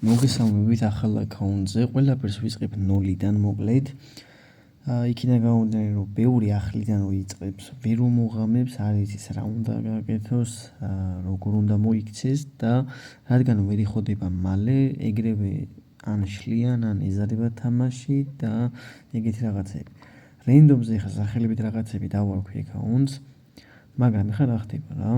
მოგესალმებით ახალ აკაუნტზე. ყველაფერს ვიწყებ 0-დან მოკლედ. იქიდან გამომდინარე, რომ ბევრი ახლიდან რო იწყებს, ვერ უმოღამებს, არ იცის რა უნდა გააკეთოს, როგორ უნდა მოიქცეს და რადგან ვერ იხოდება მალე, ეგრევე ან შლიან, ან ეზარება თამაში და ეგეთი რაღაცები. რენდომზე ხა სახელებით რაღაცები დავარქვი აკაუნტს, მაგრამ ხა რა ხდება რა?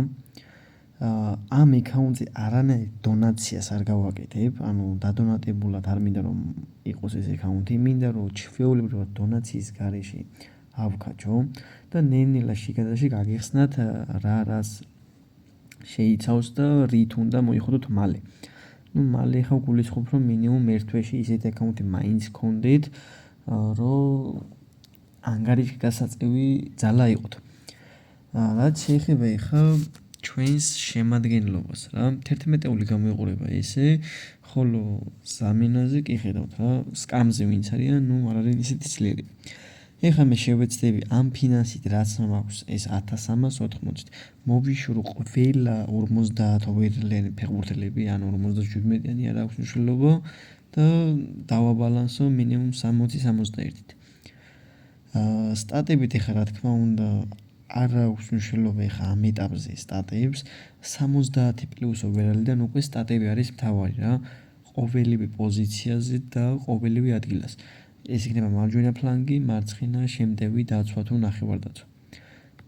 ამ აკაუნტზე არანაირ დონაციას არ გავაკეთებ, ანუ დადონატებულად არ მინდა რომ იყოს ეს აკაუნტი, მინდა რომ ჩვეულებრივად დონაციის გარეშე ავკაჩო და ნელ-ნელა შიგადაში გაგეხსნათ რა რას შეიცავს და რით უნდა მოიხოდოთ მალე. მალე ხა გულისხმობ რომ მინიმუმ ერთ თვეში ისეთი აკაუნტი მაინც გქონდეთ, რომ ანგარიში გასაწევი ძალა იყოთ. რაც შეეხება ხა ჩვენს შემადგენლობას რა 11-ეული გამოიყურება ესე, ხოლო ზამინაზე კი ხედავთ რა სკამზე ვინც არიან, არ არის ისეთი ძლიერი. ეხლა მე შევეცდები ამ ფინანსით რაც მაქვს ეს 1380-ით მოვიშურო ყველა 50 ვერლენი ფეხბურთელები, ან 57-იანი არ აქვს მნიშვნელობა და დავაბალანსო მინიმუმ 60-71-ით. სტატებით ეხლა რა თქმა უნდა არ აქვს მნიშვნელობა ხა ამ ეტაპზე სტატებს 70 პლუს ოვერალიდან უკვე სტატები არის მთავარი რა ყოველივე პოზიციაზე და ყოველივე ადგილას ეს იქნება მარჯვენა ფლანგი, მარცხენა, შემტევი, დაცვა თუ ნახევარდაცვა.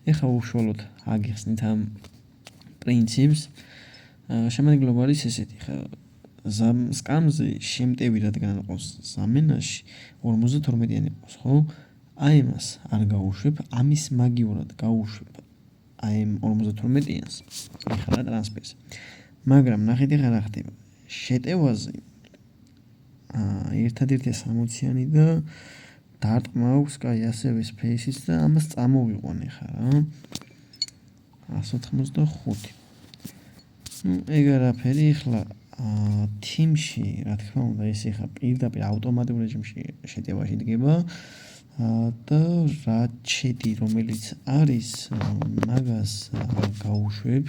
ეხლა უშუალოდ აგიხსნით ამ პრინციპს. შემდეგლობა არის ესეთი ხა სკამზე შემტევი რადგან ყავს ზამენაში 52-იანი ყავს, ხო? აი მას არ გაუშვებ, ამის მაგიურად გაუშვებ აი 52-იანს, ეხლა ტრანსფერს. მაგრამ ნახეთ ეხლა რა ხდება. შეტევაზე ერთადერთი 60-იანი და დარტყმა აქვს, კაი ასევე სპეისიც და ამას წამოვიყვან ეხლა რა. 185. ეგ არაფერი ეხლა თიმში, რა თქმა უნდა, ეს ეხლა პირდაპირ ავტომატურ რეჟიმში შეტევაში დგება. და რაჩეტი რომელიც არის მაგას გაუშვებ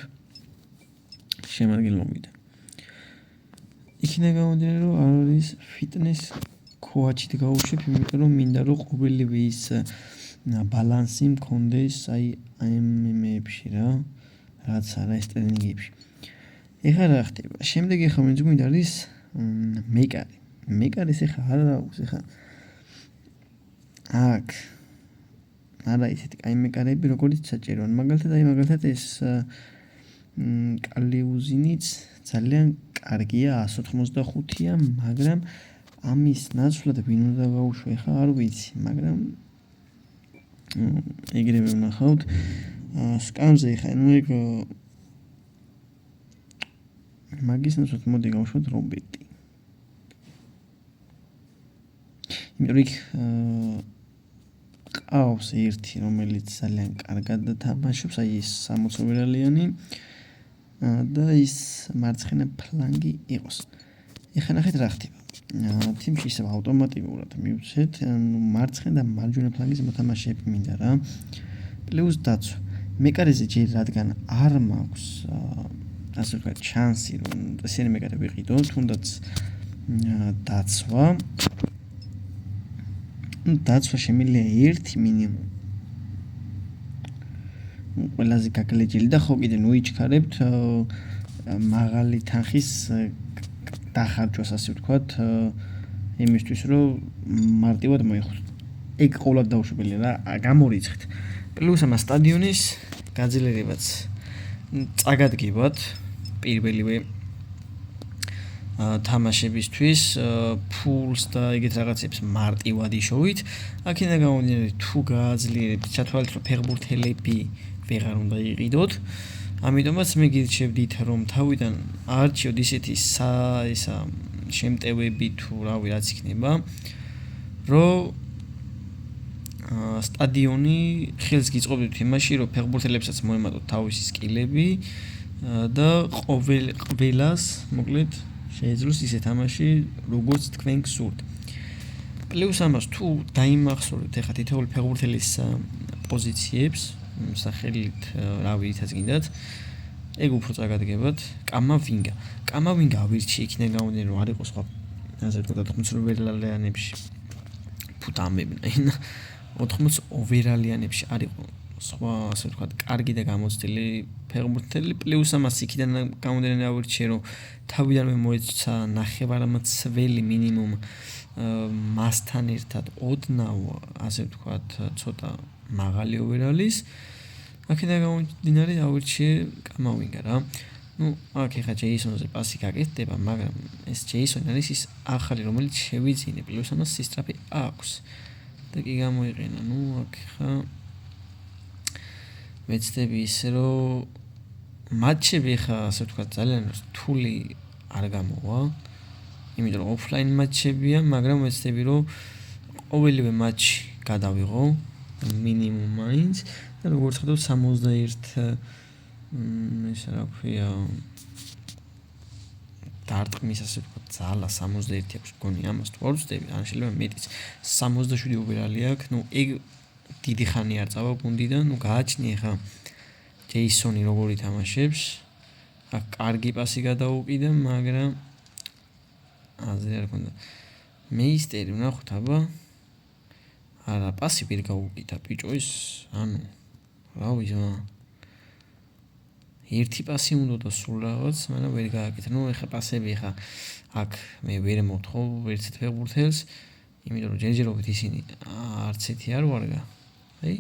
შემადგენლობიდან. იქნება გამომდინარე რომ არის ფიტნეს ქოაჩით გაუშვებ, იმიტომ რომ მინდა რომ ყოველივე ის ბალანსი მქონდეს აი MMA-ებში რა, რაც არა ეს ტრენინგებში. ეხლა რა ხდება? შემდეგ ეხლა ვინც გვინდა არის მეკარი. მეკარის ეხლა არ აქვს ეხლა აქ არა ისეთი კაი მეკარები როგორც საჭიროა. მაგალითად ეს კალიუზინიც ძალიან კარგია 185-ია, მაგრამ ამის ნაცვლად ვინ უნდა გაუშვე ხა არ ვიცი, მაგრამ ეგრევე ვნახავთ სკამზე ხა ეგ მაგის ნაცვლად მოდი გავუშვათ რობეტი. იმიტომ იქ ყავს ერთი რომელიც ძალიან კარგად თამაშობს, აი ეს 60 ვერალიანი და ის მარცხენა ფლანგი იყოს. ეხლა ნახეთ რა ხდება. თიმში ისევ ავტომატურად მივცეთ, მარცხენა და მარჯვენა ფლანგის მოთამაშეები მინდა რა. პლუს დაცვა. მეკარეზე ჯერ რადგან არ მაქვს ასე ვთქვათ შანსი რომ ესენი მეკარე ვიყიდო, თუნდაც დაცვა დაცვა შემიძლია ერთი მინიმუმ. ყველაზე გაგლეჯილი და ხო კიდე ნუიჩქარებთ მაღალი თანხის დახარჯვას ასე ვთქვათ იმისთვის რომ მარტივად მოიხოთ. ეგ ყოველად დაუშვებელია რა, გამორიცხეთ. პლუს ამას სტადიონის გაძლიერებაც წაგადგებათ პირველივე თამაშებისთვის ფულს და ეგეთ რაღაცებს მარტივად იშოვით. აქედან გამომდინარე თუ გააძლიერებთ, ჩათვალეთ რომ ფეხბურთელები ვეღარ უნდა იყიდოთ. ამიტომაც მე გირჩევდით რომ თავიდან არჩიოთ ისეთი ისა შემტევები თუ რავი რაც იქნება, რომ სტადიონი ხელს გიწყობდეთ იმაში, რომ ფეხბურთელებსაც მოემატოთ თავისი სკილები და ყველას მოკლედ შეეძლოს ისე თამაში, როგორც თქვენ გსურთ. პლუს ამას თუ დაიმახსოვრეთ ეხლა თითოეული ფეხბურთელის პოზიციებს, სახელით რავი ითაც გინდათ, ეგ უფრო წაგადგებათ. კამავინგა ავირჩი იქნება გამოდენ რომ არ იყოს სხვა ასე ვთქვათ 80 ვერალიანებში ფუტამებნა ინა 80 ოვერალიანებში არ იყო სხვა ასე ვთქვათ კარგი და გამოცდილი ფეხბურთელი პლუს ამას იქიდან გამოდენ ავირჩი რომ თავიდანვე მოეცა ნახევარმცველი მინიმუმ მასთან ერთად ოდნავ ასე ვთქვათ ცოტა მაღალი ოვერალის აქედან გამომდინარე ავირჩიე კამავინგა რა ну აქ ეხა ჯეისონზე პასი გაკეთდება მაგრამ ეს ჯეისონი არის ის ახალი რომელიც შევიძინე პლუს ამას სისტრაფე აქვს და კი გამოიყენა ну აქ ეხა მეცდები ისე რომ მატჩები ეხა ასე ვთქვათ ძალიან რთული არ გამოვა იმიტომ რომ ოფლაინ მატჩებია მაგრამ მეცდები რომ ყოველივე მატჩი გადავიღო მინიმუმ მაინც და როგორც ხედავთ 61 ეს რა ქვია დარტყმის ასე ვთქვათ ძალა 61 აქვს გონი ამას თუ არ ვწდები ან შეიძლება მეტიც 67 ოვერალი აქვს ну ეგ დიდი ხანი არ წავა გუნდიდან ну გააჩნია ხა ჯეისონი როგორ ითამაშებს აქ კარგი პასი გადაუკიდა მაგრამ აზრი არ ქონდა მეისტერი ვნახოთ აბა არა პასი ვერ გაუკიდა ბიჭო ის ანუ რა ვიცი ერთი პასი უნდა და სულ რაღაც მაგრამ ვერ გააკეთა ну ეხა პასები ეხა აქ მე ვერ მოთხოვ ვერცეთ ფეხბურთელს იმიტომ რომ ჯერჯერობით ისინი არც ერთი არ ვარგა აი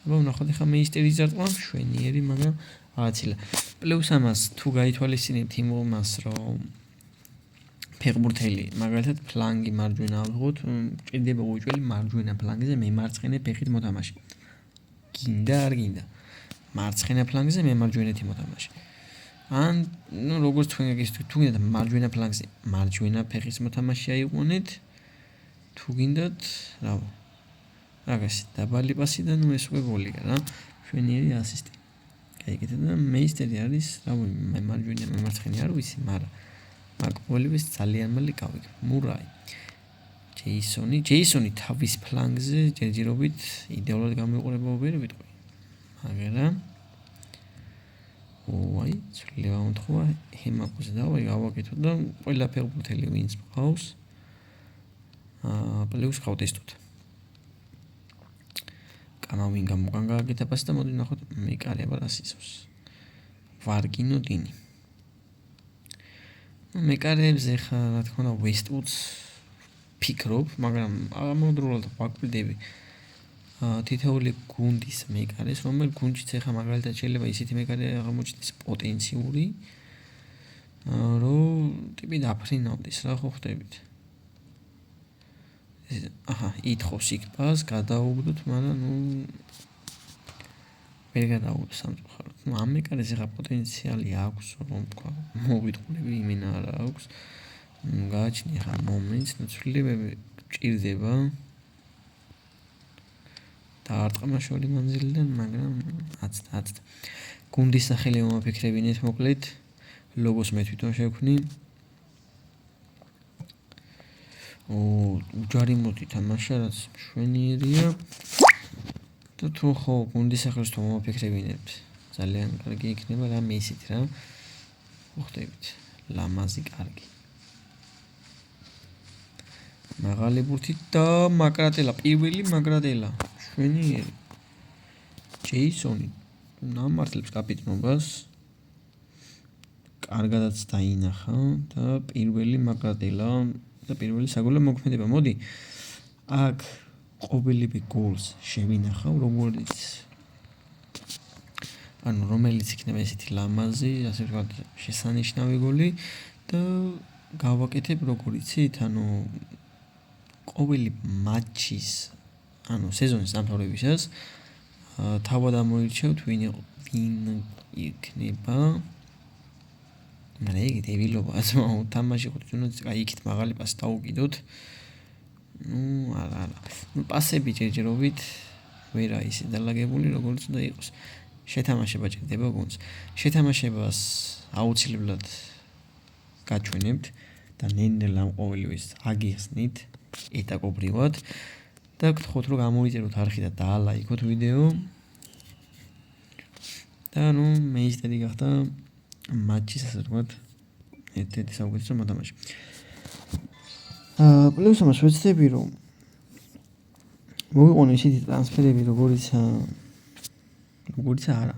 აბა ვნახოთ ეხა მეისტერი ზარტყმა შვენიერი მაგრამ აღაცილა პლუს ამას თუ გაითვალისწინებთ იმას რომ ფეხბურთელი მაგალითად ფლანგი მარჯვენა ავიღოთ ჭირდება უჭველი მარჯვენა ფლანგზე მემარცხენე ფეხით მოთამაში გინდა არ გინდა მარცხენა ფლანგზე მემარჯვენეთი მოთამაში ან ну როგორც თქვენ გაგისურვებთ თუ გინდათ მარჯვენა ფლანგზე მარჯვენა ფეხის მოთამაში აიყვანეთ თუ გინდათ რა რაღაც დაბალი პასი და ну ეს უკვე გოლია რა შვენიერი ასისტი გაიგეთ და მეისტერი არის რა მარჯვენა მემარცხენე არ ვიცი მაგრამ მაგ ყოველივეს ძალიან მალე გავიგებ მურაი ჯეისონი თავის ფლანგზე ჯერჯერობით იდეალურად გამოიყურება ვერ ვიტყვი მაგრამ ой ცვლილება მომთხოვა ჰემაკუზე და გავაკეთოთ და ყველა ფეხბურთელი ვინც მყავს პლუს გავტესტოთ კამავინგა მოგან გააკეთა პასი და მოდი ვნახოთ მეკარე აბა რას იცავს ვარგინო დინი მეკარეებზე ხა რა თქმა უნდა ვესტვუდს ფიქრობ მაგრამ ამავდროულად ვაკვირდები თითოეული გუნდის მეკარეს რომელ გუნდშიც ეხა მაგალითად შეიძლება ისეთი მეკარე აღმოჩნდეს პოტენციური რომ ტიპი დაფრინავდეს რა ხო ხდებით აჰა ითხოვს იქ პას გადაუგდოთ მაგრამ ნუ ვერ გადაუგდოთ სამწუხაროდ ნუ ამ მეკარეს ეხა პოტენციალი აქვს რომ თქვა მოვიტყურები იმენა არა აქვს გააჩნია ხა მომენტს ნუ ცვლილებები ჭირდება დაარტყმა შორი მანძილიდან მაგრამ აცდა გუნდის სახელი მომაფიქრებინეთ მოკლედ ლოგოს მე თვითონ შევქმნი უჯარი მოდი თამაშა რაც შვენიერია და თუ ხო გუნდის სახელს თუ მომაფიქრებინებთ ძალიან კარგი იქნება რა მე ისეთ რა ხდებით ლამაზი კარგი მაღალი ბურთი და მაკრატელა პირველი მაკრატელა შვენიერი ჯეისონი ნამართლებს კაპიტნობას კარგადაც დაინახა და პირველი მაკრატელა და პირველი საგოლე მოქმედება მოდი აქ ყოველივე გოლს შევინახავ როგორც ანუ რომელიც იქნება ესეთი ლამაზი ასე ვთქვათ შესანიშნავი გოლი და გავაკეთებ როგორ იცით ანუ ყოველი მატჩის ანუ სეზონის დამთავრებისას თავად ამოირჩევთ ვინ იქნება მაგრამ იგი დებილობა ასმა თამაში ხო თუნდაც აი იქით მაღალი პასი დაუკიდოთ ნუ არა ნუ პასები ჯერჯერობით ვერა ისე დალაგებული როგორც უნდა იყოს შეთამაშება ჭირდება გუნდს შეთამაშებას აუცილებლად გაჩვენებთ და ნელ-ნელა ყოველივეს აგიხსნით ეტაპობრივად და გთხოვთ რომ გამოიწეროთ არხი და დაალაიქოთ ვიდეო და ნუ მეისტერი გახდა მატჩის ასე ვთქვათ ერთ-ერთი საუკეთესო მოთამაშე. პლუს ამას ვეცდები რომ მოვიყვანო ისეთი ტრანსფერები როგორიც არა.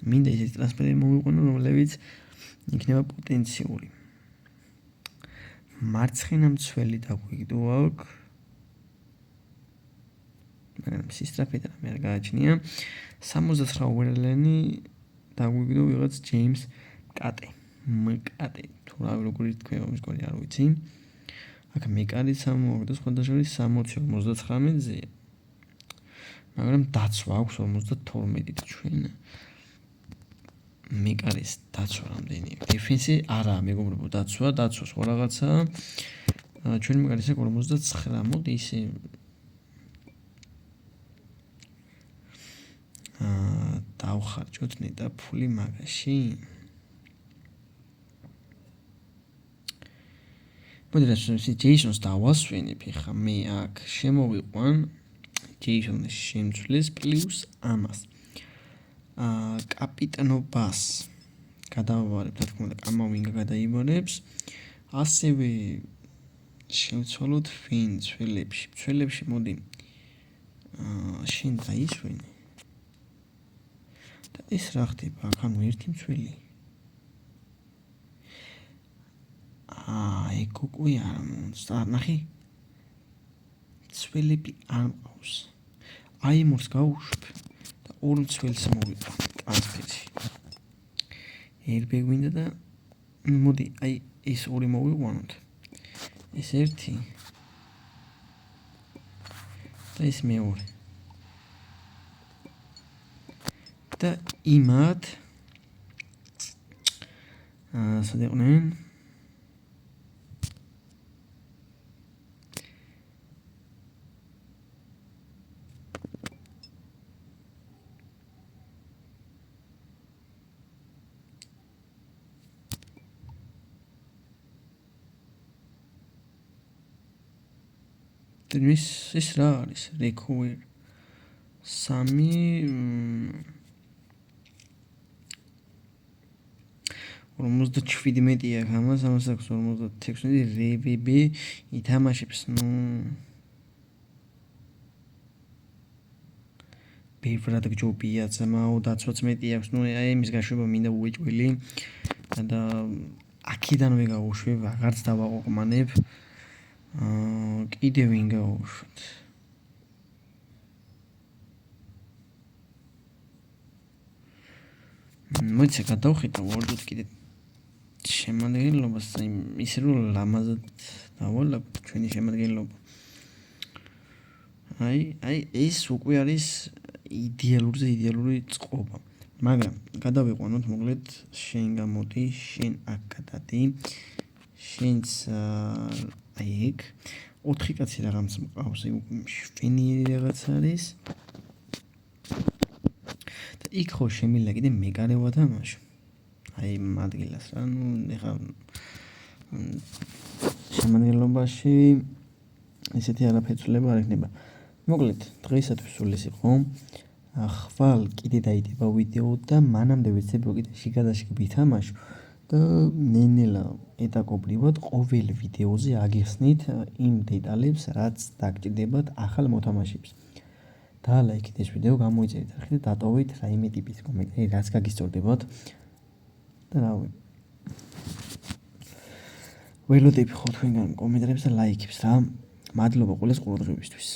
მინდა ისეთი ტრანსფერები მოვიყვანო რომლებიც იქნება პოტენციური. მარცხენა მცველი დაგვიგდო აქვს. მაგრამ სისტრაფით რამე არ გააჩნია. 69 უერლენი დაგვიგდო ვიღაც ჯეიმს მკატე. თუ როგორი თქვა მსკოლი არ ვიცი. აქ მეკარი 60 სხვადასხვა 60-59-ზე. მაგრამ დაცვა აქვს 52-ით ჩვენ. მეკარის დაცვა რამდენი? დიფენსი არა, მეგობრებო, დაცვას ხო რაღაცაა. ჩვენ მეკარის აქ 59. მოდი ისე დავხარჯოთ ნეტა ფული მაგაში. მოდი რა ჯეისონს დავასვენებ ხა მე აქ შემოვიყვან ჯეისონის შემცვლის პლუს ამას. კაპიტანობას გადავავარებ, რა თქმა უნდა, კამავინგა გადაიბარებს. ასევე შევცვალოთ ვინ ცველებში მოდი შენ დაისვენე. და ეს რა ხდება? აქ ანუ ერთი მცველი. ეგ უკვე არ მომწდა. ნახე. ცველები არ მყავს. აი მოს გავუშვებ და ორ მცველს მოვიყვან ტრანსფერში. ერბე გვინდა და მოდი აი ეს ორი მოვიყვანოთ. ეს ერთი და ეს მეორე. და იმათ სად იყვნენ? ეს რა არის? recover 57 აქვს ამას 56 რებები ითამაშებს. ნუ ბევრად გჯობია ძმაო, დაცვაც მეტი აქვს. ნუ აი იმის გაშვება მინდა უეჭველი და აქედანვე გავუშვებ, აღარც დავაყოყმანებ. კიდევ ვინ გავუშვათ? მოიცა გადავხიტა ვორდოთ კიდე შემადგენლობას, ისე რომ ლამაზად დავალაგოთ ჩვენი შემადგენლობა. აი ეს უკვე არის იდეალური წყობა. მაგრამ გადავიყვანოთ მოკლედ შენ გამოდი, შენ აქ გადადი. შენც აი ეგ 4 კაცი რაღაც მყავს, შვენიერი რაღაც არის. და იქ ხო შემიძლია კიდე მეკარე ვათამაშო. აი მადგილას რა, ნუ ეხა შემადგენლობაში ესეთი არაფერცვლება არ იქნება. მოკლედ, დღეისათვის სულ ეს იყო. ხვალ კიდე დაიდება ვიდეო და მანამდე ვეცდები კიდე შიგადაშიგ ვითამაშო და ნენელა ეტაკობრივად ყოველ ვიდეოზე აგიხსნით იმ დეტალებს, რაც დაგჭირდებათ ახალ მოთამაშეებს. დაალაიქეთ ეს ვიდეო, გამოიწერეთ არხი და დატოვეთ რაიმე ტიპის კომენტარი, რაც გაგისწორდებათ. და რავი. ველოდები ხო თქვენგან კომენტარებს და ლაიქებს რა. მადლობა ყველას ყურადღებისთვის.